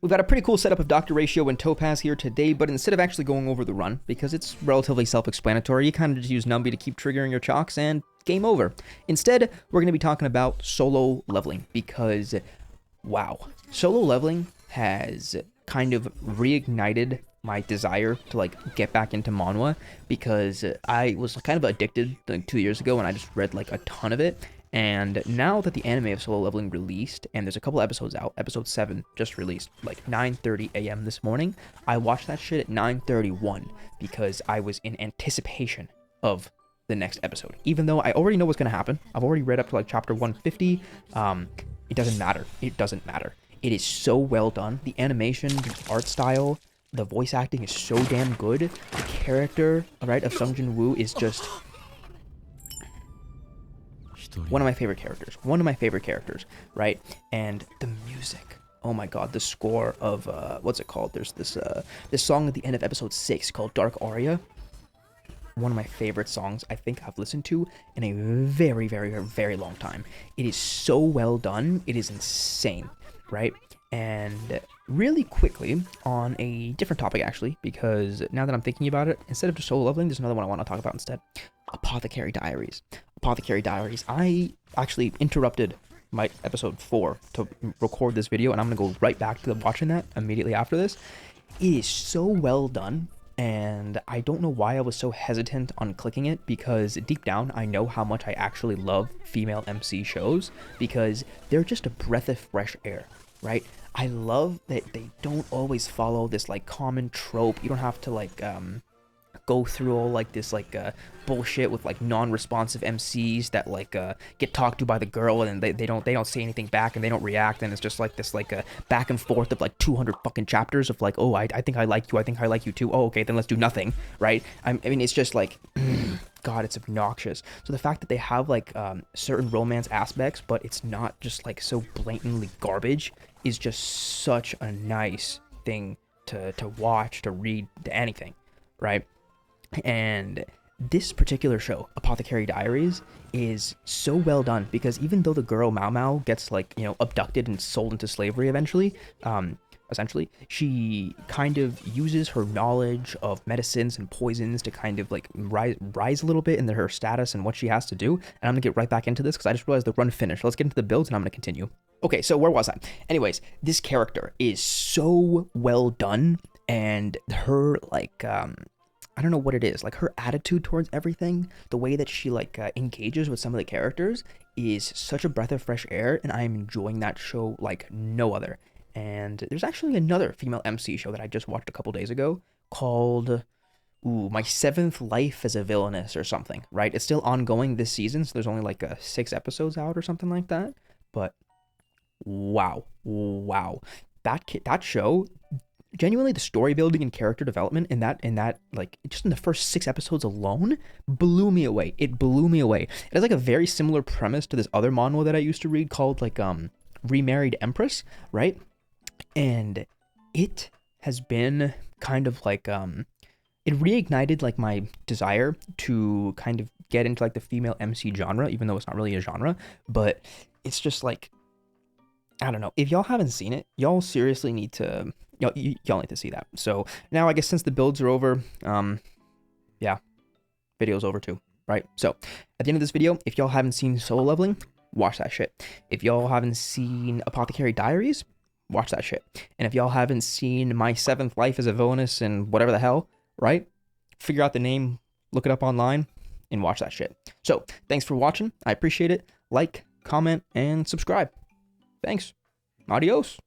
We've got a pretty cool setup of Dr. Ratio and Topaz here today, but instead of actually going over the run, because it's relatively self-explanatory, you kind of just use Numby to keep triggering your chalks and game over. Instead, we're going to be talking about solo leveling, because, wow, solo leveling has kind of reignited my desire to like get back into manhwa, because I was kind of addicted like 2 years ago and I just read like a ton of it. And now that the anime of Solo Leveling released, and there's a couple episodes out, episode 7 just released, like 9:30 a.m. this morning, I watched that shit at 9:31 because I was in anticipation of the next episode. Even though I already know what's going to happen, I've already read up to like chapter 150, it doesn't matter. It doesn't matter. It is so well done. The animation, the art style, the voice acting is so damn good. The character, right, of Sung Jin Woo is just one of my favorite characters, right? And the music, oh my god, the score of what's it called, there's this song at the end of episode 6 called Dark Aria. One of my favorite songs I think I've listened to in a very, very, very long time. It is so well done. It is insane, right? And really quickly on a different topic, actually, because now that I'm thinking about it, instead of just solo leveling, there's another one I want to talk about instead. Apothecary Diaries. I actually interrupted my episode 4 to record this video, and I'm going to go right back to watching that immediately after this. It is so well done, and I don't know why I was so hesitant on clicking it, because deep down I know how much I actually love female MC shows, because they're just a breath of fresh air, right? I love that they don't always follow this like common trope. You don't have to like go through all like this like bullshit with like non-responsive MCs that like get talked to by the girl, and they don't say anything back and they don't react, and it's just like this like back and forth of like 200 fucking chapters of like, oh, I think I like you, I think I like you too, oh okay, then let's do nothing, right? I mean it's just like god, it's obnoxious. So the fact that they have like certain romance aspects, but it's not just like so blatantly garbage, is just such a nice thing to watch, to read, to anything, right? And this particular show, Apothecary Diaries, is so well done, because even though the girl Mao Mao gets like, you know, abducted and sold into slavery eventually, essentially, she kind of uses her knowledge of medicines and poisons to kind of like rise a little bit in her status and what she has to do. And I'm gonna get right back into this because I just realized the run finished. Let's get into the builds and I'm gonna continue. Okay, so where was I? Anyways, this character is so well done, and her like I don't know what it is, like her attitude towards everything, the way that she like engages with some of the characters is such a breath of fresh air, and I am enjoying that show like no other. And there's actually another female MC show that I just watched a couple days ago called My Seventh Life as a Villainess or something, right? It's still ongoing this season, so there's only like 6 episodes out or something like that. But wow, that show, genuinely, the story building and character development in that like just in the first 6 episodes alone blew me away. It blew me away. It has like a very similar premise to this other manhwa that I used to read called like Remarried Empress, right? And it has been kind of like it reignited like my desire to kind of get into like the female MC genre, even though it's not really a genre. But it's just like, I don't know, if y'all haven't seen it, y'all seriously need to, y'all need to see that. So now I guess since the builds are over, yeah, video's over too, right? So at the end of this video, if y'all haven't seen Solo Leveling, watch that shit. If y'all haven't seen Apothecary Diaries, watch that shit. And if y'all haven't seen My Seventh Life as a Villainess and whatever the hell, right? Figure out the name, look it up online, and watch that shit. So thanks for watching. I appreciate it. Like, comment, and subscribe. Thanks. Adios.